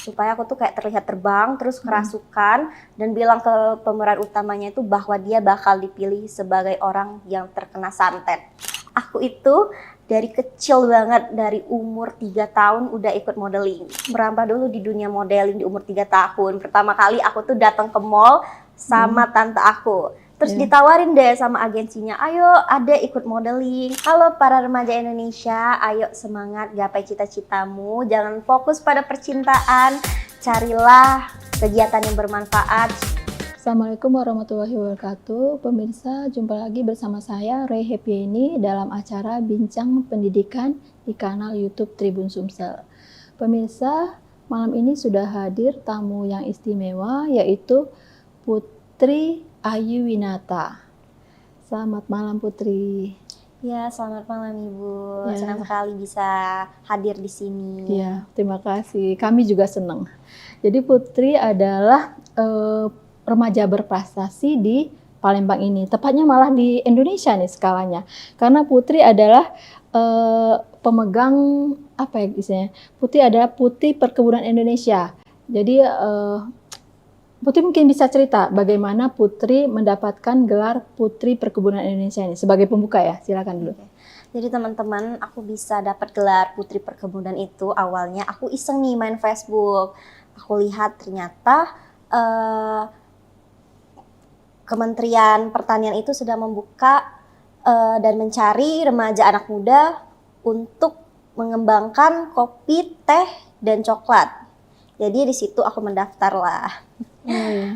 supaya aku tuh kayak terlihat terbang, terus kerasukan, dan bilang ke pemeran utamanya itu bahwa dia bakal dipilih sebagai orang yang terkena santet. Aku itu dari kecil banget, dari umur 3 tahun udah ikut modeling. Merambah dulu di dunia modeling di umur 3 tahun. Pertama kali aku tuh datang ke mall sama tante aku. Terus ditawarin deh sama agensinya, ayo adek ikut modeling. Halo para remaja Indonesia, ayo semangat gapai cita-citamu. Jangan fokus pada percintaan, carilah kegiatan yang bermanfaat. Assalamualaikum warahmatullahi wabarakatuh. Pemirsa, jumpa lagi bersama saya Ray Happyeni dalam acara Bincang Pendidikan di kanal YouTube Tribun Sumsel. Pemirsa, malam ini sudah hadir tamu yang istimewa, yaitu Putri Ayuwinata. Selamat malam Putri. Ya, selamat malam Ibu. Senang sekali bisa hadir di sini. Ya, terima kasih. Kami juga senang. Jadi Putri adalah remaja berprestasi di Palembang ini. Tepatnya malah di Indonesia nih skalanya. Karena Putri adalah pemegang apa ya istilahnya? Putri adalah Putri Perkebunan Indonesia. Jadi Putri mungkin bisa cerita bagaimana Putri mendapatkan gelar Putri Perkebunan Indonesia ini sebagai pembuka ya. Silakan dulu. Jadi teman-teman, aku bisa dapat gelar Putri Perkebunan itu awalnya aku iseng nih main Facebook. Aku lihat ternyata Kementerian Pertanian itu sedang membuka dan mencari remaja anak muda untuk mengembangkan kopi, teh, dan coklat. Jadi di situ aku mendaftar lah.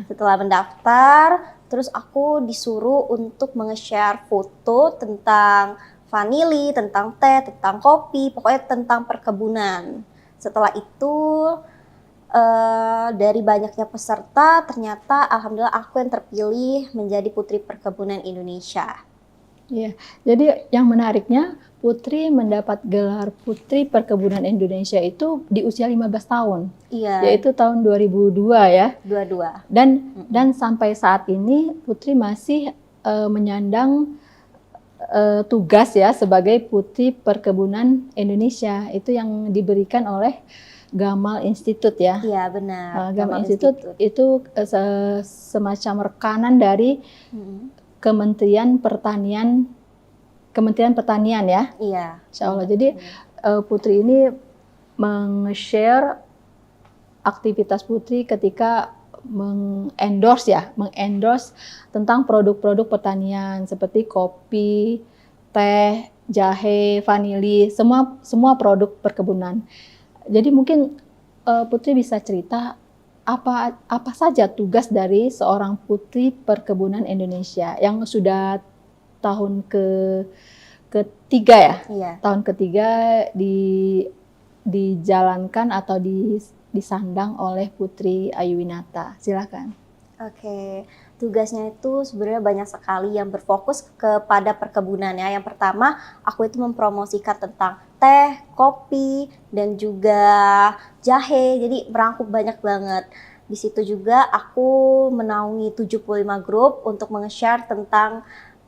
Setelah mendaftar, terus aku disuruh untuk nge-share foto tentang vanili, tentang teh, tentang kopi, pokoknya tentang perkebunan. Setelah itu dari banyaknya peserta, ternyata alhamdulillah aku yang terpilih menjadi Putri Perkebunan Indonesia. Iya, jadi yang menariknya Putri mendapat gelar Putri Perkebunan Indonesia itu di usia 15 tahun. Iya. Yaitu tahun 2002 ya. 22. Dan sampai saat ini Putri masih menyandang tugas ya sebagai Putri Perkebunan Indonesia. Itu yang diberikan oleh Gamal Institute ya. Iya benar. Gamal Institute itu semacam rekanan dari Kementerian Pertanian ya. Iya. Insya Allah. Jadi Putri ini meng-share aktivitas Putri ketika mengendorse tentang produk-produk pertanian seperti kopi, teh, jahe, vanili, semua produk perkebunan. Jadi mungkin Putri bisa cerita apa saja tugas dari seorang Putri Perkebunan Indonesia yang sudah tahun ketiga ya? Iya. Tahun ketiga dijalankan atau disandang oleh Putri Ayuwinata. Silakan. Oke, tugasnya itu sebenarnya banyak sekali yang berfokus kepada perkebunan ya. Yang pertama, aku itu mempromosikan tentang teh, kopi, dan juga jahe. Jadi merangkup banyak banget. Di situ juga aku menaungi 75 grup untuk nge-share tentang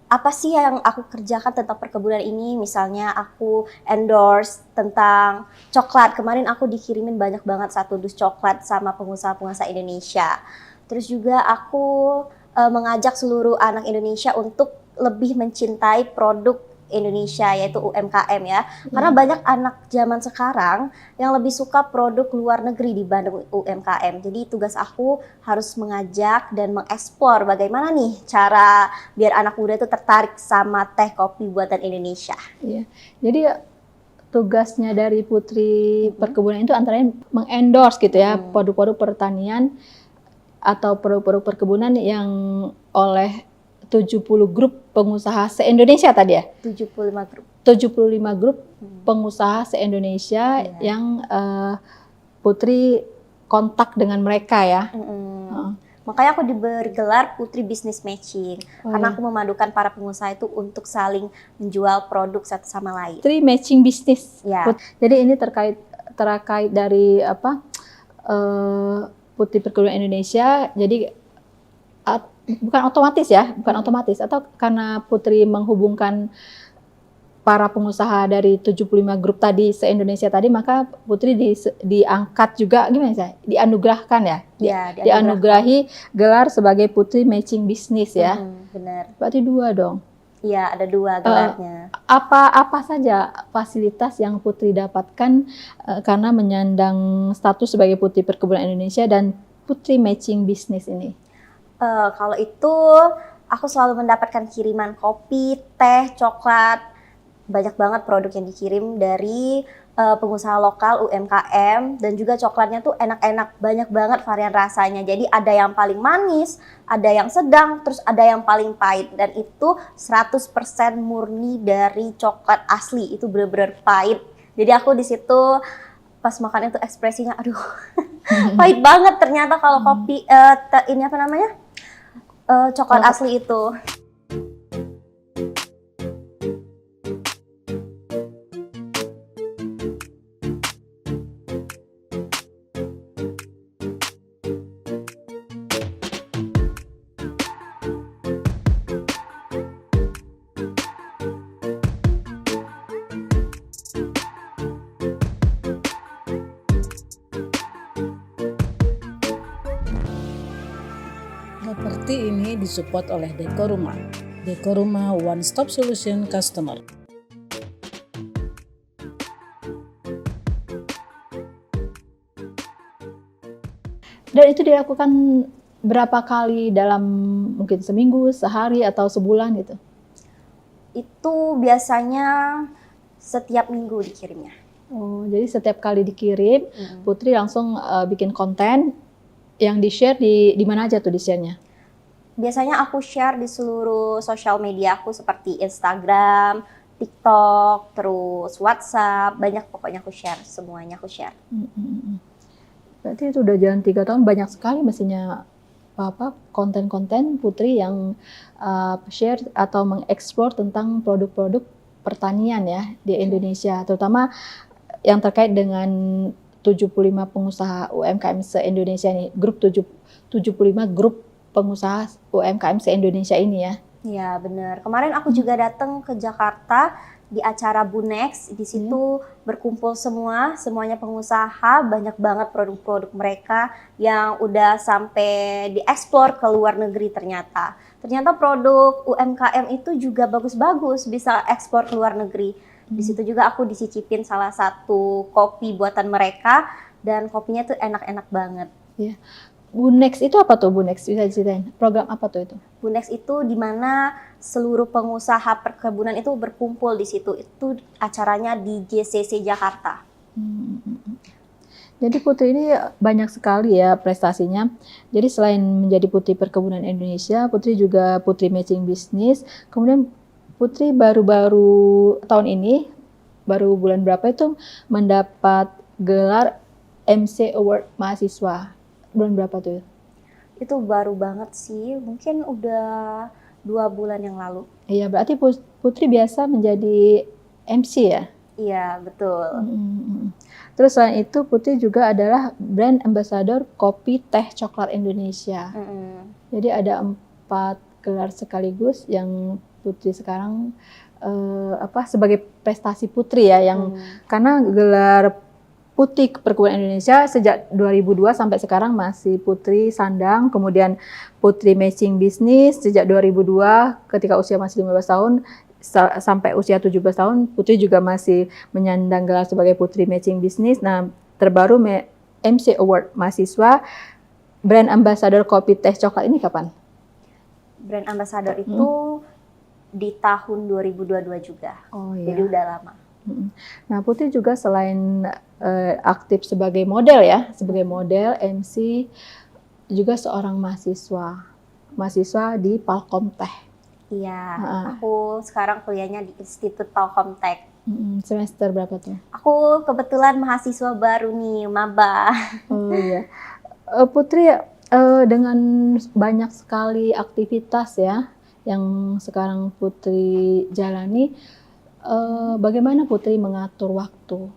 apa sih yang aku kerjakan tentang perkebunan ini. Misalnya aku endorse tentang coklat. Kemarin aku dikirimin banyak banget 1 dus coklat sama pengusaha-pengusaha Indonesia. Terus juga aku mengajak seluruh anak Indonesia untuk lebih mencintai produk Indonesia, yaitu UMKM ya. Karena banyak anak zaman sekarang yang lebih suka produk luar negeri dibanding UMKM. Jadi tugas aku harus mengajak dan mengeksplor bagaimana nih cara biar anak muda itu tertarik sama teh kopi buatan Indonesia. Iya. Jadi tugasnya dari Putri Perkebunan itu antara mengendorse gitu ya produk-produk pertanian atau produk-produk perkebunan yang oleh 70 grup pengusaha se-Indonesia tadi ya? 75 grup. 75 grup pengusaha se-Indonesia yang Putri kontak dengan mereka ya. Makanya aku diberi gelar Putri Business Matching. Karena aku memadukan para pengusaha itu untuk saling menjual produk satu sama lain. Putri Matching Business. Ya. Jadi ini terkait dari apa? Putri Perkebunan Indonesia. Jadi bukan otomatis atau karena Putri menghubungkan para pengusaha dari 75 grup tadi se-Indonesia tadi, maka Putri diangkat juga gimana sih? Dianugerahkan ya? Iya, Dianugerahi gelar sebagai Putri Matching Business ya. Benar. Berarti 2 dong. Iya, ada 2 gelarnya. Apa saja fasilitas yang Putri dapatkan karena menyandang status sebagai Putri Perkebunan Indonesia dan Putri Matching Business ini? Kalau itu aku selalu mendapatkan kiriman kopi, teh, coklat. Banyak banget produk yang dikirim dari pengusaha lokal UMKM, dan juga coklatnya tuh enak-enak, banyak banget varian rasanya. Jadi ada yang paling manis, ada yang sedang, terus ada yang paling pahit, dan itu 100% murni dari coklat asli. Itu bener-bener pahit. Jadi aku di situ pas makan itu ekspresinya aduh pahit banget ternyata kalau kopi ini apa namanya? Coklat asli itu. Properti ini disupport oleh Dekoruma. Dekoruma One Stop Solution Customer. Dan itu dilakukan berapa kali dalam mungkin seminggu, sehari, atau sebulan gitu? Itu biasanya setiap minggu dikirimnya. Oh, jadi setiap kali dikirim, Putri langsung bikin konten yang di-share di mana aja tuh di-share-nya? Biasanya aku share di seluruh sosial media aku seperti Instagram, TikTok, terus WhatsApp, banyak pokoknya aku share, semuanya aku share. Berarti itu udah jalan 3 tahun, banyak sekali mestinya konten-konten Putri yang share atau mengeksplor tentang produk-produk pertanian ya di Indonesia, terutama yang terkait dengan 75 pengusaha UMKM se-Indonesia ini, 75 grup pengusaha UMKM se-Indonesia ini ya. Iya benar. Kemarin aku juga datang ke Jakarta di acara Bunex. Di situ berkumpul semuanya pengusaha, banyak banget produk-produk mereka yang udah sampai dieksplor ke luar negeri ternyata. Ternyata produk UMKM itu juga bagus-bagus, bisa ekspor ke luar negeri. Di situ juga aku disicipin salah satu kopi buatan mereka, dan kopinya tuh enak-enak banget. Ya. Bunex itu apa tuh Bunex? Bisa diceritain? Program apa tuh itu? Bunex itu di mana seluruh pengusaha perkebunan itu berkumpul di situ. Itu acaranya di JCC Jakarta. Jadi Putri ini banyak sekali ya prestasinya. Jadi selain menjadi Putri Perkebunan Indonesia, Putri juga Putri Matching Business. Kemudian Putri baru-baru tahun ini, baru bulan berapa itu mendapat gelar MC Award Mahasiswa. Bulan berapa tuh? Itu baru banget sih, mungkin udah 2 bulan yang lalu. Iya, berarti Putri biasa menjadi MC ya? Iya, betul. Terus selain itu Putri juga adalah brand ambassador kopi teh coklat Indonesia. Jadi ada 4 gelar sekaligus yang Putri sekarang sebagai prestasi Putri ya, yang karena gelar Putri Perkebunan Indonesia sejak 2002 sampai sekarang masih Putri sandang, kemudian Putri Matching Business sejak 2002 ketika usia masih 15 tahun sampai usia 17 tahun Putri juga masih menyandang gelar sebagai Putri Matching Business. Nah, terbaru MC Award Mahasiswa Brand Ambassador Kopi Teh Coklat ini kapan? Brand Ambassador itu di tahun 2022 juga. Oh, iya. Jadi udah lama. Nah, Putri juga selain aktif sebagai model ya, sebagai model, MC, juga seorang mahasiswa di Palkom Teh. Iya, aku sekarang kuliahnya di Institut Palkom Tech. Semester berapa tuh? Aku kebetulan mahasiswa baru nih, maba. Oh iya. Putri dengan banyak sekali aktivitas ya yang sekarang Putri jalani, bagaimana Putri mengatur waktu?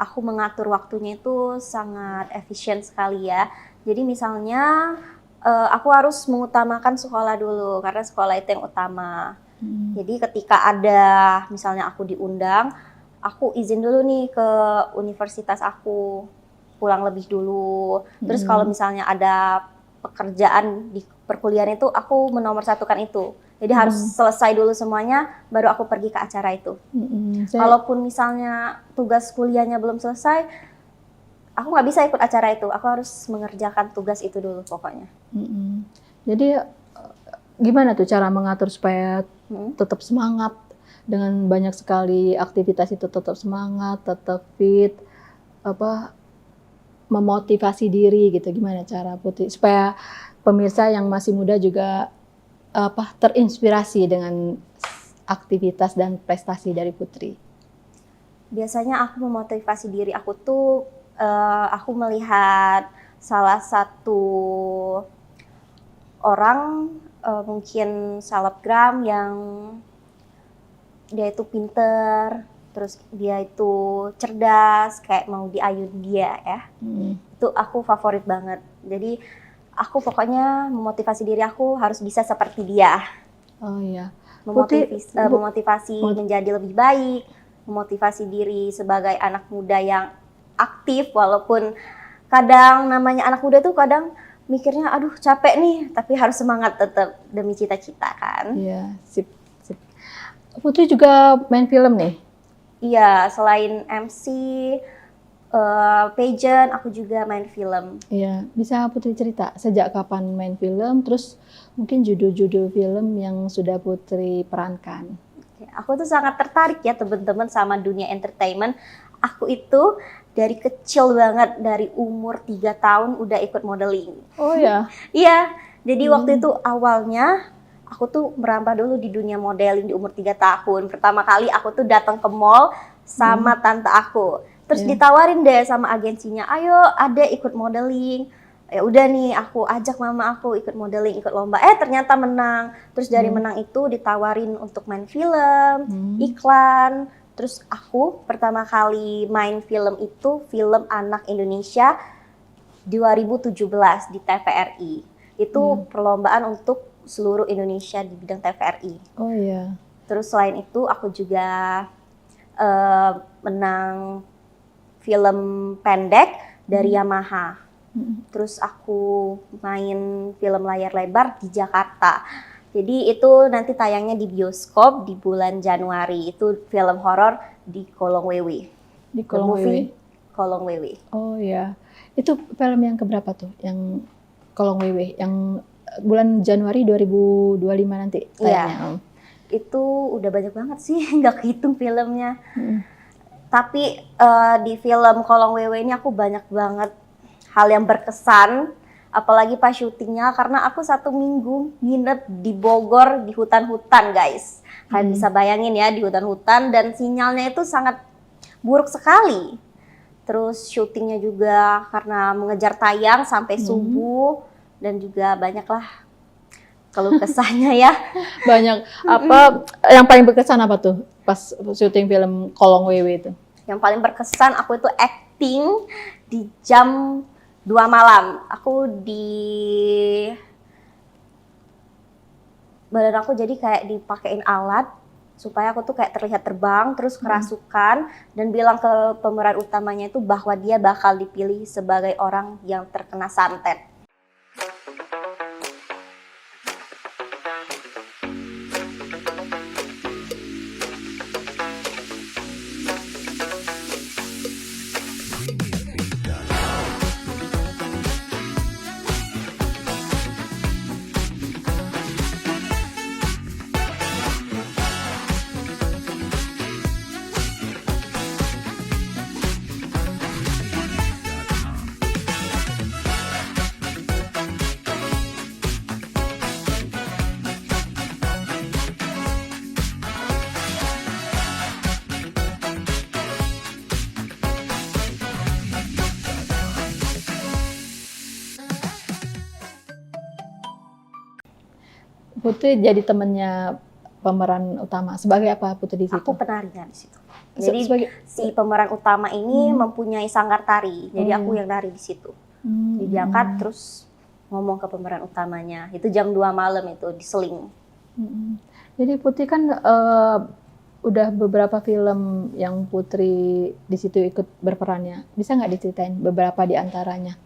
Aku mengatur waktunya itu sangat efisien sekali ya. Jadi misalnya aku harus mengutamakan sekolah dulu karena sekolah itu yang utama. Jadi ketika ada misalnya aku diundang, aku izin dulu nih ke universitas aku, pulang lebih dulu. Terus kalau misalnya ada pekerjaan di perkuliahan itu, aku menomorsatukan itu. Jadi harus selesai dulu semuanya, baru aku pergi ke acara itu. Kalaupun misalnya tugas kuliahnya belum selesai, aku nggak bisa ikut acara itu. Aku harus mengerjakan tugas itu dulu pokoknya. Jadi gimana tuh cara mengatur supaya tetap semangat dengan banyak sekali aktivitas itu, tetap semangat, tetap fit, memotivasi diri gitu. Gimana cara Putri supaya pemirsa yang masih muda juga terinspirasi dengan aktivitas dan prestasi dari Putri? Biasanya aku memotivasi diri aku tuh, aku melihat salah satu orang, mungkin selebgram yang dia itu pinter, terus dia itu cerdas, kayak mau diayun dia ya. Itu aku favorit banget. Jadi aku pokoknya memotivasi diri aku harus bisa seperti dia. Oh iya. Memotivasi menjadi lebih baik, memotivasi diri sebagai anak muda yang aktif, walaupun kadang namanya anak muda tuh kadang mikirnya aduh capek nih, tapi harus semangat tetap demi cita-cita kan. Iya, sip. Putri juga main film nih? Iya, selain MC, pageant, aku juga main film. Iya, bisa Putri cerita sejak kapan main film, terus mungkin judul-judul film yang sudah Putri perankan? Aku tuh sangat tertarik ya teman-teman sama dunia entertainment. Aku itu dari kecil banget, dari umur 3 tahun udah ikut modeling. Oh ya? Iya, jadi waktu itu awalnya aku tuh merambah dulu di dunia modeling di umur 3 tahun. Pertama kali aku tuh datang ke mall sama tante aku. Terus ditawarin deh sama agensinya, ayo adek ikut modeling. Ya udah nih, aku ajak mama aku ikut modeling, ikut lomba. Ternyata menang. Terus dari menang itu ditawarin untuk main film, iklan. Terus aku pertama kali main film itu film anak Indonesia 2017 di TVRI. Itu perlombaan untuk seluruh Indonesia di bidang TVRI. Oh iya. Terus selain itu aku juga menang film pendek dari Yamaha. Terus aku main film layar lebar di Jakarta. Jadi itu nanti tayangnya di bioskop di bulan Januari. Itu film horor di Kolong Wewe. Di Kolong Wewe. Kolong Wewe. Oh iya. Itu film yang keberapa tuh? Yang Kolong Wewe yang bulan Januari 2025 nanti tayangnya. Iya. Itu udah banyak banget sih, nggak kehitung filmnya. Tapi di film Kolong Wewe ini aku banyak banget hal yang berkesan, apalagi pas syutingnya, karena aku 1 minggu nginep di Bogor di hutan-hutan guys. Kalian bisa bayangin ya, di hutan-hutan, dan sinyalnya itu sangat buruk sekali. Terus syutingnya juga karena mengejar tayang sampai subuh, dan juga banyaklah keluh kesahnya ya. Banyak. Yang paling berkesan apa tuh pas syuting film Kolong Wewe itu? Yang paling berkesan aku itu acting di jam 2 malam. Badan aku jadi kayak dipakein alat supaya aku tuh kayak terlihat terbang, terus kerasukan, dan bilang ke pemeran utamanya itu bahwa dia bakal dipilih sebagai orang yang terkena santet. Putri jadi temennya pemeran utama. Sebagai apa Putri di situ? Aku penarinya di situ. Jadi si pemeran utama ini mempunyai sanggar tari. Jadi aku yang nari di situ. Diangkat terus ngomong ke pemeran utamanya. Itu jam 2 malam itu diseling. Jadi Putri kan udah beberapa film yang Putri di situ ikut berperannya. Bisa nggak diceritain beberapa di antaranya?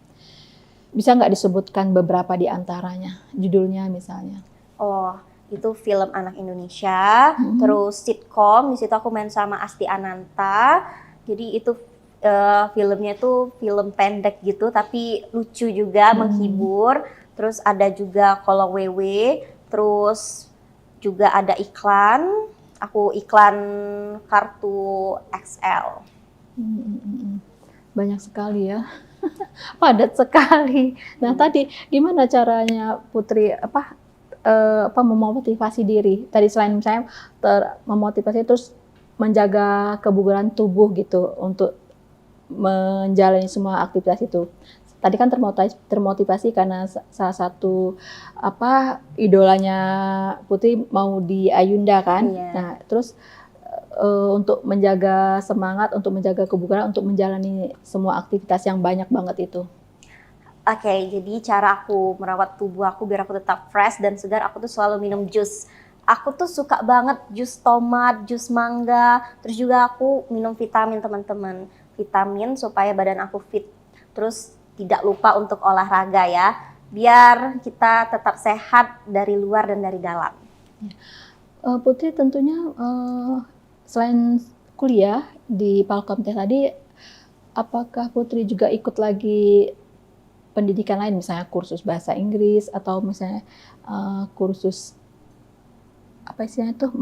Bisa nggak disebutkan beberapa di antaranya? Judulnya misalnya. Oh, itu film anak Indonesia, terus sitkom. Di situ aku main sama Asti Ananta. Jadi itu filmnya tuh film pendek gitu, tapi lucu juga, menghibur. Terus ada juga Kolong Wewe, terus juga ada iklan. Aku iklan kartu XL. Banyak sekali ya. Padat sekali. Nah, tadi gimana caranya Putri memotivasi diri? Tadi selain misalnya memotivasi terus menjaga kebugaran tubuh gitu untuk menjalani semua aktivitas itu. Tadi kan termotivasi karena salah satu idolanya Putri mau di Ayunda kan. Iya. Nah, terus untuk menjaga semangat, untuk menjaga kebugaran, untuk menjalani semua aktivitas yang banyak banget itu. Oke, jadi cara aku merawat tubuh aku biar aku tetap fresh dan segar, aku tuh selalu minum jus. Aku tuh suka banget jus tomat, jus mangga, terus juga aku minum vitamin teman-teman. Vitamin supaya badan aku fit. Terus tidak lupa untuk olahraga ya, biar kita tetap sehat dari luar dan dari dalam. Putri tentunya selain kuliah di Palkomtech tadi, apakah Putri juga ikut lagi pendidikan lain, misalnya kursus bahasa Inggris atau misalnya kursus apa istilahnya tuh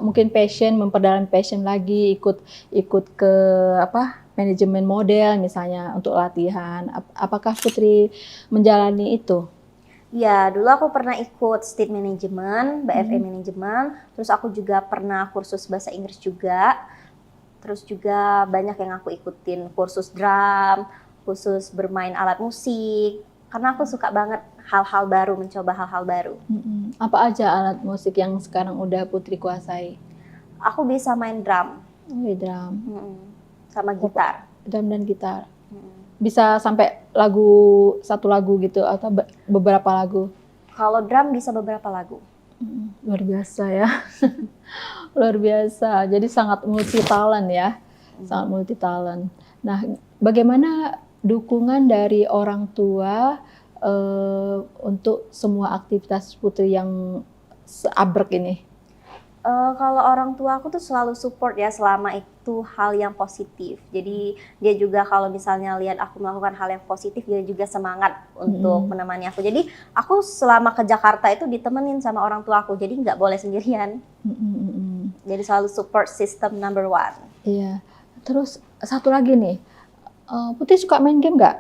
mungkin memperdalam passion lagi, ikut ke manajemen model misalnya untuk latihan. Apakah Putri menjalani itu? Ya, dulu aku pernah ikut state management, BFE management, terus aku juga pernah kursus bahasa Inggris juga. Terus juga banyak yang aku ikutin, kursus drum, khusus bermain alat musik, karena aku suka banget hal-hal baru, mencoba hal-hal baru. Apa aja alat musik yang sekarang udah Putri kuasai? Aku bisa main drum. Drum. Sama gitar. Drum dan gitar. Bisa sampai satu lagu gitu atau beberapa lagu? Kalau drum bisa beberapa lagu. Luar biasa ya. Luar biasa. Jadi sangat multi talent ya. Sangat multi talent. Nah, bagaimana dukungan dari orang tua untuk semua aktivitas Putri yang seabrek ini? Kalau orang tua aku tuh selalu support ya selama itu hal yang positif. Jadi dia juga kalau misalnya lihat aku melakukan hal yang positif, dia juga semangat untuk menemani aku. Jadi aku selama ke Jakarta itu ditemenin sama orang tua aku, jadi nggak boleh sendirian. Jadi selalu support system number one. Iya. Terus satu lagi nih, Putri suka main game nggak?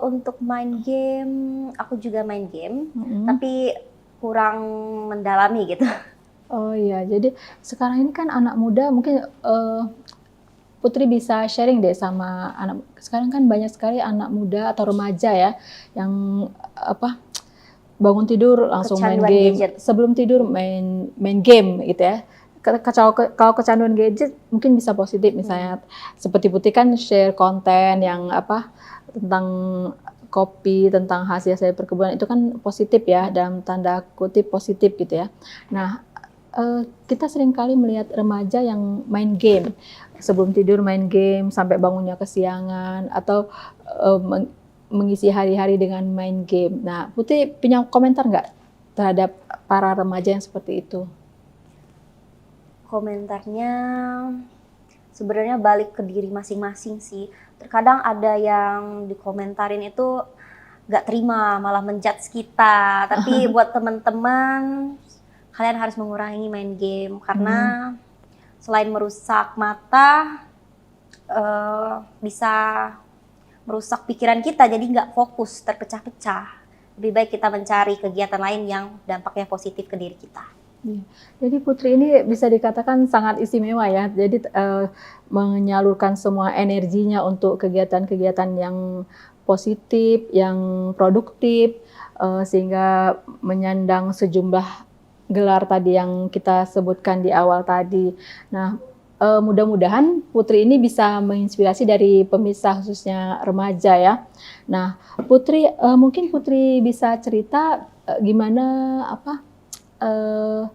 Untuk main game, aku juga main game, tapi kurang mendalami gitu. Oh iya, jadi sekarang ini kan anak muda, mungkin Putri bisa sharing deh sama anak. Sekarang kan banyak sekali anak muda atau remaja ya, yang bangun tidur langsung main Kecanduan game, gadget. sebelum tidur main game gitu ya. Kalau kecanduan gadget mungkin bisa positif, misalnya seperti Putri kan share konten yang tentang kopi, tentang hasil perkebunan, itu kan positif ya, dalam tanda kutip positif gitu ya. Nah, kita sering kali melihat remaja yang main game, sebelum tidur main game sampai bangunnya kesiangan, atau mengisi hari-hari dengan main game. Nah, Putri punya komentar nggak terhadap para remaja yang seperti itu? Komentarnya sebenarnya balik ke diri masing-masing sih. Terkadang ada yang dikomentarin itu nggak terima, malah menjudge kita. Tapi buat teman-teman, kalian harus mengurangi main game karena selain merusak mata, bisa merusak pikiran kita, jadi nggak fokus, terpecah-pecah. Lebih baik kita mencari kegiatan lain yang dampaknya positif ke diri kita. Jadi Putri ini bisa dikatakan sangat istimewa ya. Jadi menyalurkan semua energinya untuk kegiatan-kegiatan yang positif, yang produktif, sehingga menyandang sejumlah gelar tadi yang kita sebutkan di awal tadi. Nah, mudah-mudahan Putri ini bisa menginspirasi dari pemirsa khususnya remaja ya. Nah, Putri mungkin Putri bisa cerita gimana eh,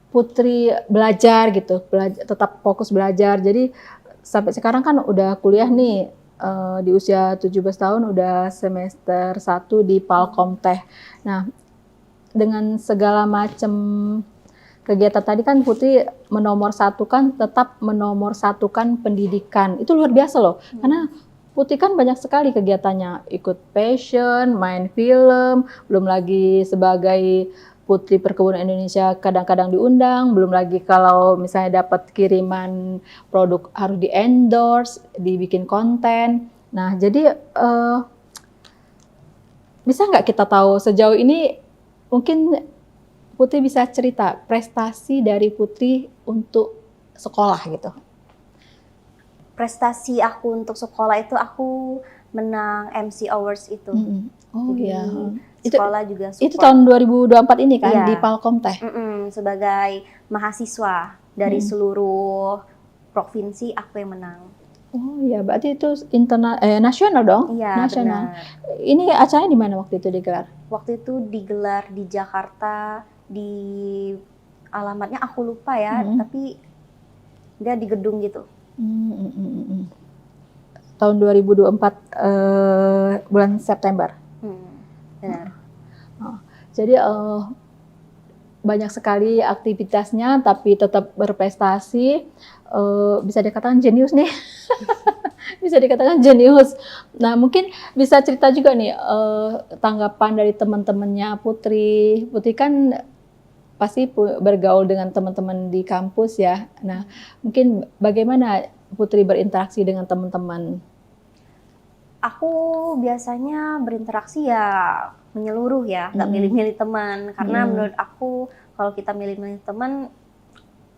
Putri belajar gitu, tetap fokus belajar. Jadi sampai sekarang kan udah kuliah nih, di usia 17 tahun udah semester 1 di Palkom Teh. Nah, dengan segala macam kegiatan tadi kan Putri tetap menomorsatukan pendidikan. Itu luar biasa loh. Karena Putri kan banyak sekali kegiatannya, ikut passion, main film, belum lagi sebagai Putri Perkebunan Indonesia kadang-kadang diundang, belum lagi kalau misalnya dapat kiriman produk harus di-endorse, dibikin konten. Nah, jadi bisa nggak kita tahu sejauh ini, mungkin Putri bisa cerita prestasi dari Putri untuk sekolah gitu. Prestasi aku untuk sekolah itu aku menang MC Awards itu. Oh Jadi, iya. sekolah juga support. Itu tahun 2024 ini kan, Iya. di Palkom Teh. Sebagai mahasiswa dari seluruh provinsi aku yang menang. Oh iya, berarti itu nasional dong? Iya, Nasional. benar. Ini acaranya di mana waktu itu digelar? Waktu itu digelar di Jakarta, di alamatnya aku lupa ya, tapi dia di gedung gitu. Tahun 2024 bulan September. Benar. Jadi banyak sekali aktivitasnya, tapi tetap berprestasi. Bisa dikatakan jenius nih. Bisa dikatakan jenius. Nah, mungkin bisa cerita juga nih tanggapan dari teman-temannya Putri. Putri kan pasti bergaul dengan teman-teman di kampus ya. Nah, mungkin bagaimana Putri berinteraksi dengan teman-teman? Aku biasanya berinteraksi ya menyeluruh ya, nggak milih-milih teman. Karena menurut aku kalau kita milih-milih teman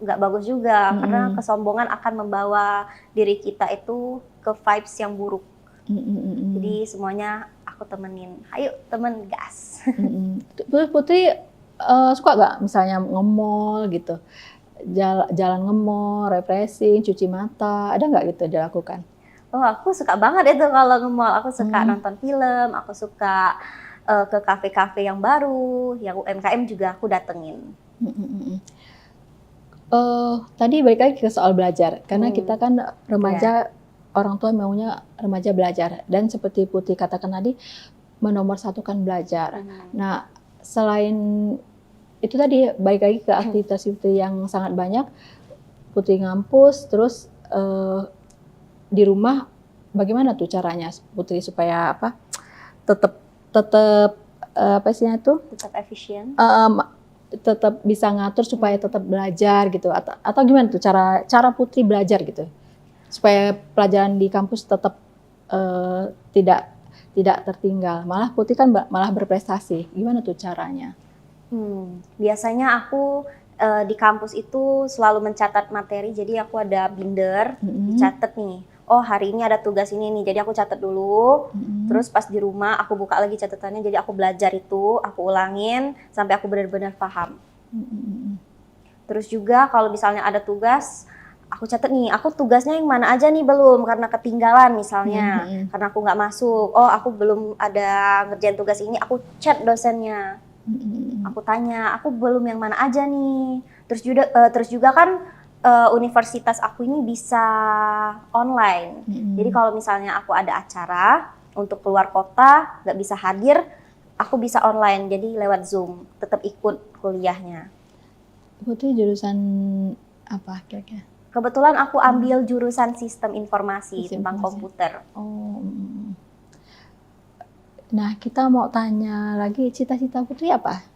nggak bagus juga, karena kesombongan akan membawa diri kita itu ke vibes yang buruk. Jadi semuanya aku temenin. Ayo temen, gas. Putri suka nggak misalnya nge-mall gitu, jalan nge-mall, refreshing, cuci mata, ada nggak gitu dilakukan? Oh, aku suka banget itu kalau nge-mall. Aku suka nonton film, aku suka ke kafe-kafe yang baru, yang UMKM juga aku datengin. Tadi balik lagi ke soal belajar, karena kita kan remaja, orang tua maunya remaja belajar, dan seperti Putri katakan tadi, menomorsatukan belajar. Nah, selain itu tadi, balik lagi ke aktivitas Putri yang sangat banyak, Putri ngampus, terus di rumah, bagaimana tuh caranya Putri supaya tetap apa istilahnya tuh? Tetap efisien. Tetap bisa ngatur supaya tetap belajar gitu, atau gimana tuh cara Putri belajar gitu supaya pelajaran di kampus tetap tidak tertinggal, malah Putri kan malah berprestasi, gimana tuh caranya? Biasanya aku di kampus itu selalu mencatat materi, jadi aku ada binder, dicatat nih. Oh, hari ini ada tugas ini nih, jadi aku catat dulu. Terus pas di rumah aku buka lagi catatannya, jadi aku belajar itu, aku ulangin sampai aku benar-benar paham. Terus juga kalau misalnya ada tugas, aku catat nih, aku tugasnya yang mana aja nih belum, karena ketinggalan misalnya, karena aku nggak masuk. Oh, aku belum ada ngerjain tugas ini, aku chat dosennya. Aku tanya, aku belum yang mana aja nih. Terus juga kan universitas aku ini bisa online. Jadi kalau misalnya aku ada acara untuk keluar kota, nggak bisa hadir, aku bisa online. Jadi lewat Zoom, tetap ikut kuliahnya. Putri jurusan apa kira-kira? Kebetulan aku ambil jurusan sistem informasi tentang komputer. Oh. Nah, kita mau tanya lagi, cita-cita Putri apa?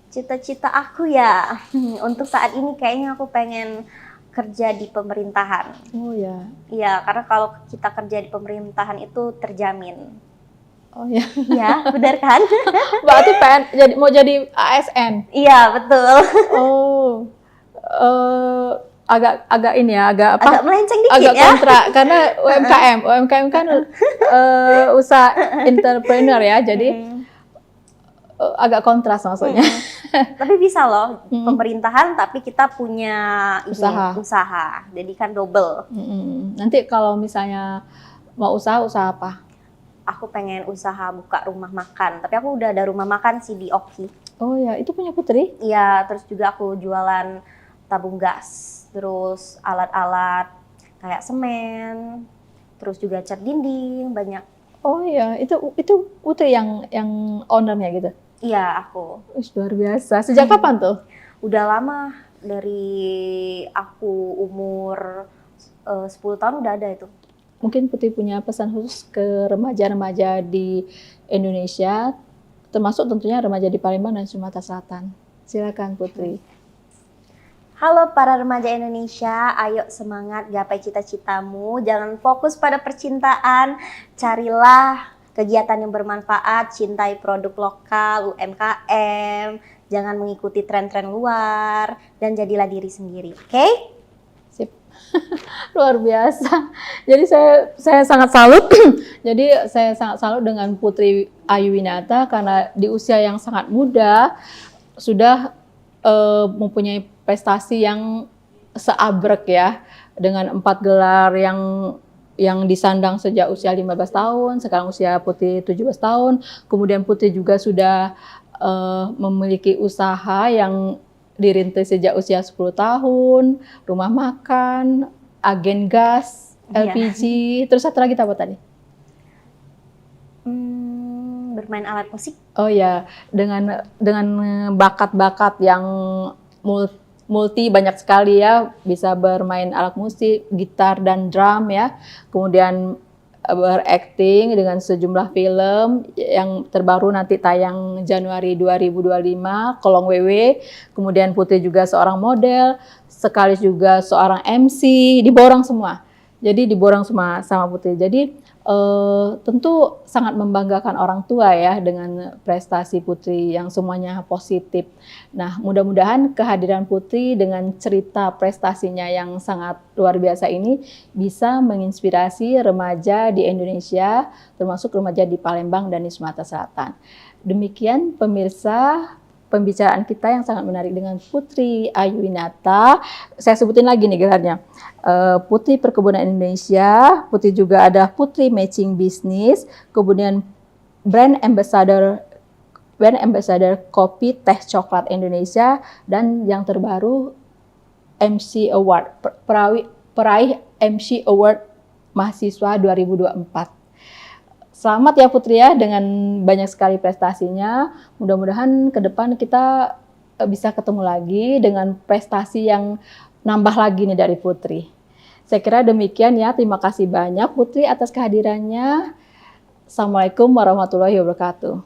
Cita-cita aku ya, untuk saat ini kayaknya aku pengen kerja di pemerintahan. Oh ya. Iya, karena kalau kita kerja di pemerintahan itu terjamin. Oh ya. Iya, benar kan? Berarti mau jadi ASN? Iya, betul. Oh, agak ini ya, agak melenceng dikit agak ya. kontra, karena UMKM kan usaha entrepreneur ya, jadi agak kontras maksudnya. Tapi bisa loh, pemerintahan tapi kita punya usaha. Jadi kan double. Nanti kalau misalnya mau usaha apa? Aku pengen usaha buka rumah makan, tapi aku udah ada rumah makan sih di Oki. Oh ya, itu punya Putri? Iya, terus juga aku jualan tabung gas, terus alat-alat kayak semen, terus juga cat dinding, banyak. Oh ya, itu Putri yang ownernya gitu. Iya, aku. Luar biasa. Sejak kapan tuh? Udah lama, dari aku umur 10 tahun udah ada itu. Mungkin Putri punya pesan khusus ke remaja-remaja di Indonesia, termasuk tentunya remaja di Palembang dan Sumatera Selatan. Silakan Putri. Halo para remaja Indonesia, ayo semangat gapai cita-citamu. Jangan fokus pada percintaan, carilah kegiatan yang bermanfaat, cintai produk lokal, UMKM, jangan mengikuti tren-tren luar, dan jadilah diri sendiri, oke? Sip. Luar biasa. Jadi saya sangat salut. Jadi saya sangat salut dengan Putri Ayuwinata karena di usia yang sangat muda sudah mempunyai prestasi yang seabrek ya, dengan 4 gelar yang disandang sejak usia 15 tahun, sekarang usia Putri 17 tahun. Kemudian Putri juga sudah memiliki usaha yang dirintis sejak usia 10 tahun, rumah makan, agen gas, LPG, terus satu lagi apa tadi? Bermain alat musik. Oh ya, dengan bakat-bakat yang multi banyak sekali ya, bisa bermain alat musik, gitar dan drum ya. Kemudian berakting dengan sejumlah film yang terbaru nanti tayang Januari 2025, Kolong WW. Kemudian Putri juga seorang model, sekali juga seorang MC, diborong semua. Jadi diborong semua sama Putri. Jadi tentu sangat membanggakan orang tua ya dengan prestasi Putri yang semuanya positif. Nah, mudah-mudahan kehadiran Putri dengan cerita prestasinya yang sangat luar biasa ini bisa menginspirasi remaja di Indonesia, termasuk remaja di Palembang dan di Sumatera Selatan. Demikian pemirsa pembicaraan kita yang sangat menarik dengan Putri Ayuwinata. Saya sebutin lagi nih gelarnya. Putri Perkebunan Indonesia, Putri juga ada Putri Matching Business, kemudian Brand Ambassador Kopi Teh Coklat Indonesia, dan yang terbaru MC Award, peraih MC Award Mahasiswa 2024. Selamat ya Putri ya dengan banyak sekali prestasinya. Mudah-mudahan ke depan kita bisa ketemu lagi dengan prestasi yang nambah lagi nih dari Putri. Saya kira demikian ya. Terima kasih banyak Putri atas kehadirannya. Assalamualaikum warahmatullahi wabarakatuh.